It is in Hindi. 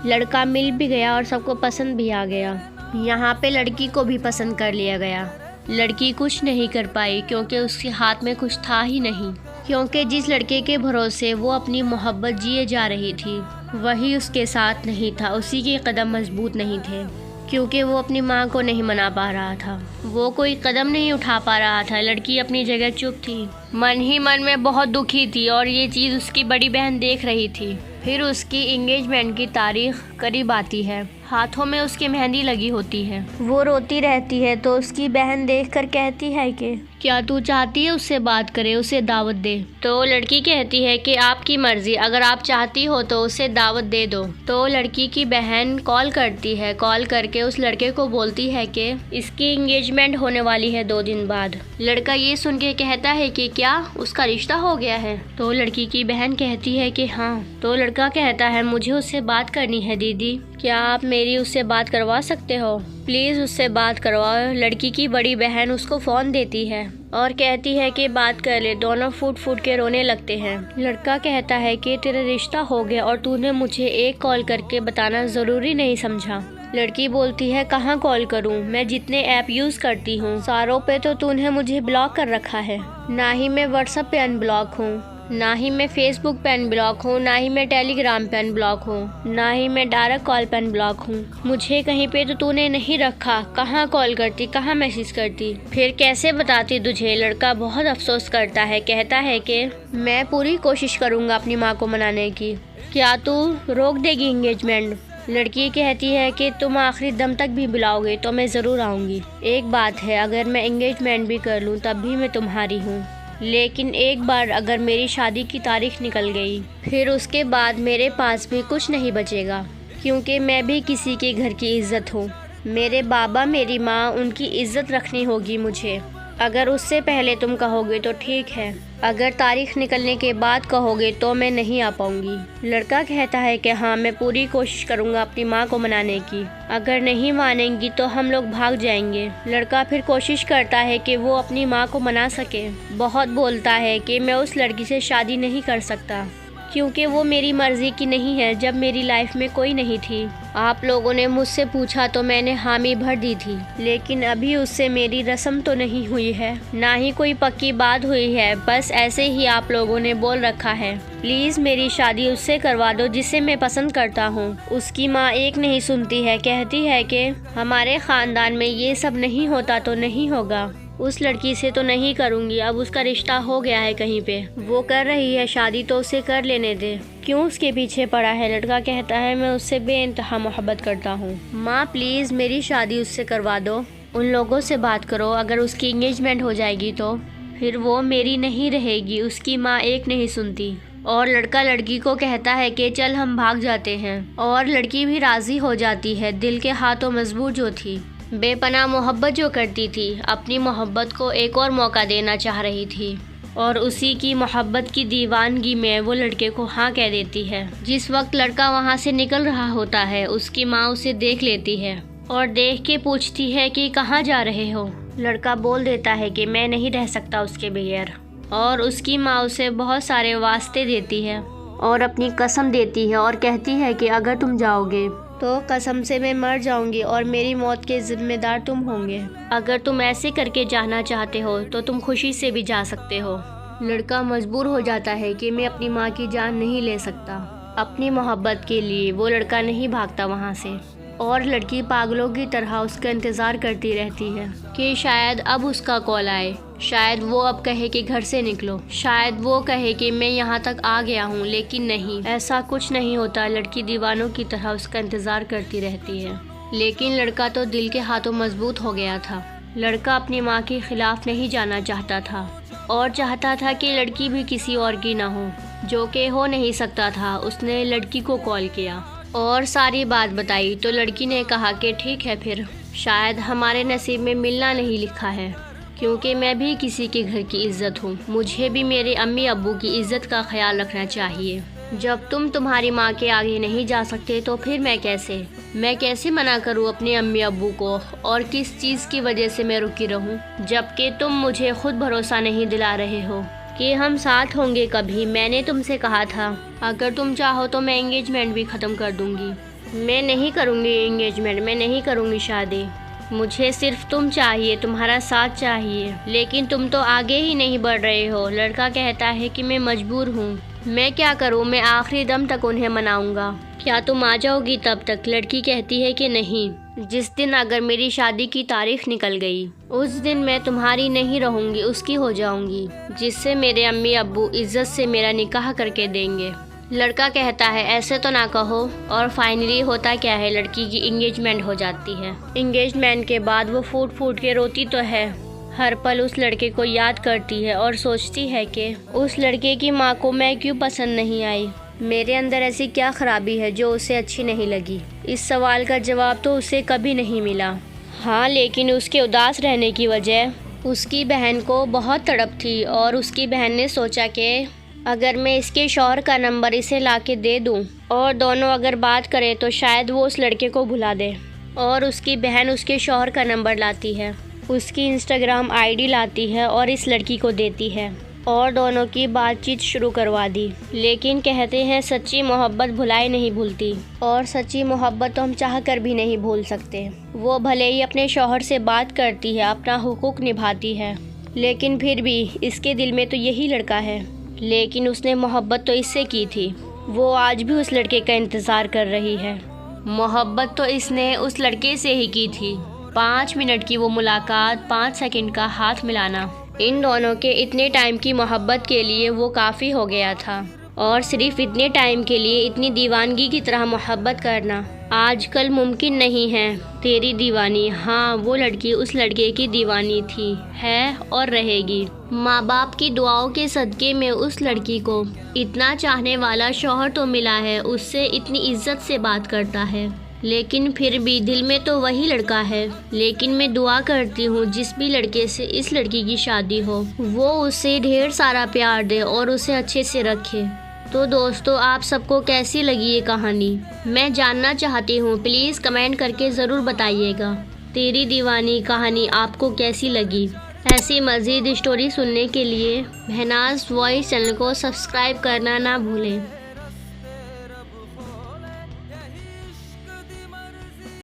लड़का मिल भी गया और सबको पसंद भी आ गया। यहाँ पे लड़की को भी पसंद कर लिया गया। लड़की कुछ नहीं कर पाई क्योंकि उसके हाथ में कुछ था ही नहीं, क्योंकि जिस लड़के के भरोसे वो अपनी मोहब्बत जिए जा रही थी वही उसके साथ नहीं था। उसी के कदम मजबूत नहीं थे क्योंकि वो अपनी माँ को नहीं मना पा रहा था, वो कोई कदम नहीं उठा पा रहा था। लड़की अपनी जगह चुप थी, मन ही मन में बहुत दुखी थी और ये चीज़ उसकी बड़ी बहन देख रही थी। फिर उसकी एंगेजमेंट की तारीख करीब आती है, हाथों में उसकी मेहंदी लगी होती है। वो रोती रहती है तो उसकी बहन देखकर कहती है कि क्या तू चाहती है उससे बात करे, उसे दावत दे। तो लड़की कहती है कि आपकी मर्जी, अगर आप चाहती हो तो उसे दावत दे दो। तो लड़की की बहन कॉल करती है, कॉल करके उस लड़के को बोलती है कि इसकी एंगेजमेंट होने वाली है 2 दिन बाद। लड़का ये सुन के कहता है कि क्या उसका रिश्ता हो गया है। तो लड़की की बहन कहती है कि हाँ। तो लड़का कहता है मुझे उससे बात करनी है दीदी, क्या आप मेरी उससे बात करवा सकते हो, प्लीज़ उससे बात करवाओ। लड़की की बड़ी बहन उसको फ़ोन देती है और कहती है कि बात कर ले। दोनों फूट फूट के रोने लगते हैं। लड़का कहता है कि तेरा रिश्ता हो गया और तूने मुझे एक कॉल करके बताना ज़रूरी नहीं समझा। लड़की बोलती है कहाँ कॉल करूँ, मैं जितने ऐप यूज़ करती हूँ सारों पे तो तूने मुझे ब्लॉक कर रखा है। ना ही मैं व्हाट्सएप पे अनब्लॉक हूँ, ना ही मैं फेसबुक पे अनब्लॉक हूँ, ना ही मैं टेलीग्राम पे अनब्लॉक हूँ, ना ही मैं डायरेक्ट कॉल पे अनब्लॉक हूँ। मुझे कहीं पे तो तूने नहीं रखा, कहाँ कॉल करती, कहाँ मैसेज करती, फिर कैसे बताती तुझे। लड़का बहुत अफसोस करता है, कहता है कि मैं पूरी कोशिश करूँगा अपनी माँ को मनाने की, क्या तू रोक देगी एंगेजमेंट। लड़की कहती है कि तुम आखिरी दम तक भी बुलाओगे तो मैं ज़रूर आऊँगी। एक बात है, अगर मैं एंगेजमेंट भी कर लूँ तब भी मैं तुम्हारी हूँ, लेकिन एक बार अगर मेरी शादी की तारीख निकल गई फिर उसके बाद मेरे पास भी कुछ नहीं बचेगा, क्योंकि मैं भी किसी के घर की इज़्ज़त हूँ। मेरे बाबा मेरी माँ, उनकी इज़्ज़त रखनी होगी मुझे। अगर उससे पहले तुम कहोगे तो ठीक है, अगर तारीख निकलने के बाद कहोगे तो मैं नहीं आ पाऊँगी। लड़का कहता है कि हाँ मैं पूरी कोशिश करूँगा अपनी माँ को मनाने की, अगर नहीं मानेंगी तो हम लोग भाग जाएंगे। लड़का फिर कोशिश करता है कि वो अपनी माँ को मना सके। बहुत बोलता है कि मैं उस लड़की से शादी नहीं कर सकता क्योंकि वो मेरी मर्ज़ी की नहीं है, जब मेरी लाइफ में कोई नहीं थी। आप लोगों ने मुझसे पूछा तो मैंने हामी भर दी थी, लेकिन अभी उससे मेरी रस्म तो नहीं हुई है, ना ही कोई पक्की बात हुई है, बस ऐसे ही आप लोगों ने बोल रखा है। प्लीज़ मेरी शादी उससे करवा दो जिसे मैं पसंद करता हूँ। उसकी माँ एक नहीं सुनती है, कहती है कि हमारे ख़ानदान में ये सब नहीं होता तो नहीं होगा, उस लड़की से तो नहीं करूँगी, अब उसका रिश्ता हो गया है कहीं पे, वो कर रही है शादी तो उसे कर लेने दे, क्यों उसके पीछे पड़ा है। लड़का कहता है मैं उससे बेइंतहा मोहब्बत करता हूँ, माँ प्लीज़ मेरी शादी उससे करवा दो। उन लोगों से बात करो, अगर उसकी एंगेजमेंट हो जाएगी तो फिर वो मेरी नहीं रहेगी। उसकी माँ एक नहीं सुनती और लड़का लड़की को कहता है कि चल हम भाग जाते हैं, और लड़की भी राज़ी हो जाती है। दिल के हाथों मजबूर जो थी, बेपनाह मोहब्बत जो करती थी, अपनी मोहब्बत को एक और मौका देना चाह रही थी, और उसी की मोहब्बत की दीवानगी में वो लड़के को हाँ कह देती है। जिस वक्त लड़का वहाँ से निकल रहा होता है उसकी माँ उसे देख लेती है और देख के पूछती है कि कहाँ जा रहे हो। लड़का बोल देता है कि मैं नहीं रह सकता उसके बगैर, और उसकी माँ उसे बहुत सारे वास्ते देती है और अपनी कसम देती है और कहती है कि अगर तुम जाओगे तो कसम से मैं मर जाऊंगी और मेरी मौत के जिम्मेदार तुम होंगे। अगर तुम ऐसे करके जाना चाहते हो तो तुम खुशी से भी जा सकते हो। लड़का मजबूर हो जाता है कि मैं अपनी माँ की जान नहीं ले सकता। अपनी मोहब्बत के लिए वो लड़का नहीं भागता वहाँ से, और लड़की पागलों की तरह उसका इंतज़ार करती रहती है कि शायद अब उसका कॉल आए, शायद वो अब कहे कि घर से निकलो, शायद वो कहे कि मैं यहाँ तक आ गया हूँ, लेकिन नहीं, ऐसा कुछ नहीं होता। लड़की दीवानों की तरह उसका इंतज़ार करती रहती है, लेकिन लड़का तो दिल के हाथों मजबूत हो गया था। लड़का अपनी माँ के खिलाफ नहीं जाना चाहता था और चाहता था कि लड़की भी किसी और की ना हो, जो कि हो नहीं सकता था। उसने लड़की को कॉल किया और सारी बात बताई तो लड़की ने कहा कि ठीक है, फिर शायद हमारे नसीब में मिलना नहीं लिखा है, क्योंकि मैं भी किसी के घर की इज़्ज़त हूँ, मुझे भी मेरे अम्मी अब्बू की इज़्ज़त का ख्याल रखना चाहिए। जब तुम तुम्हारी माँ के आगे नहीं जा सकते तो फिर मैं कैसे मना करूँ अपने अम्मी अब्बू को, और किस चीज़ की वजह से मैं रुकी रहूँ, जबकि तुम मुझे खुद भरोसा नहीं दिला रहे हो कि हम साथ होंगे कभी। मैंने तुमसे कहा था अगर तुम चाहो तो मैं एंगेजमेंट भी ख़त्म कर दूंगी, मैं नहीं करूँगी एंगेजमेंट, मैं नहीं करूँगी शादी। मुझे सिर्फ तुम चाहिए, तुम्हारा साथ चाहिए। लेकिन तुम तो आगे ही नहीं बढ़ रहे हो। लड़का कहता है कि मैं मजबूर हूँ। मैं क्या करूँ, मैं आखिरी दम तक उन्हें मनाऊंगा। क्या तुम आ जाओगी तब तक? लड़की कहती है कि नहीं, जिस दिन अगर मेरी शादी की तारीख निकल गई उस दिन मैं तुम्हारी नहीं रहूँगी, उसकी हो जाऊँगी, जिससे मेरे अम्मी अब्बू इज्जत से मेरा निकाह करके देंगे। लड़का कहता है ऐसे तो ना कहो। और फाइनली होता क्या है, लड़की की इंगेजमेंट हो जाती है। इंगेजमेंट के बाद वो फूट फूट के रोती तो है, हर पल उस लड़के को याद करती है और सोचती है कि उस लड़के की माँ को मैं क्यों पसंद नहीं आई। मेरे अंदर ऐसी क्या खराबी है जो उसे अच्छी नहीं लगी। इस सवाल का जवाब तो उसे कभी नहीं मिला। हाँ, लेकिन उसके उदास रहने की वजह उसकी बहन को बहुत तड़प थी और उसकी बहन ने सोचा कि अगर मैं इसके शौहर का नंबर इसे लाके दे दूं और दोनों अगर बात करें तो शायद वो उस लड़के को भुला दे। और उसकी बहन उसके शौहर का नंबर लाती है, उसकी इंस्टाग्राम आईडी लाती है और इस लड़की को देती है और दोनों की बातचीत शुरू करवा दी। लेकिन कहते हैं सच्ची मोहब्बत भुलाए नहीं भूलती, और सच्ची मोहब्बत तो हम चाह कर भी नहीं भूल सकते। वो भले ही अपने शौहर से बात करती है, अपना हुकूक निभाती है, लेकिन फिर भी इसके दिल में तो यही लड़का है। लेकिन उसने मोहब्बत तो इससे की थी, वो आज भी उस लड़के का इंतज़ार कर रही है। मोहब्बत तो इसने उस लड़के से ही की थी। 5 मिनट की वो मुलाकात, 5 सेकंड का हाथ मिलाना, इन दोनों के इतने टाइम की मोहब्बत के लिए वो काफ़ी हो गया था। और सिर्फ इतने टाइम के लिए इतनी दीवानगी की तरह मोहब्बत करना आजकल मुमकिन नहीं है। तेरी दीवानी, हाँ वो लड़की उस लड़के की दीवानी थी, है और रहेगी। माँ बाप की दुआओं के सदके में उस लड़की को इतना चाहने वाला शौहर तो मिला है, उससे इतनी इज्जत से बात करता है, लेकिन फिर भी दिल में तो वही लड़का है। लेकिन मैं दुआ करती हूँ जिस भी लड़के से इस लड़की की शादी हो वो उसे ढेर सारा प्यार दे और उसे अच्छे से रखे। तो दोस्तों, आप सबको कैसी लगी ये कहानी मैं जानना चाहती हूँ। प्लीज़ कमेंट करके ज़रूर बताइएगा तेरी दीवानी कहानी आपको कैसी लगी। ऐसी मज़ीद स्टोरी सुनने के लिए महनाज़ वॉइस चैनल को सब्सक्राइब करना ना भूलें।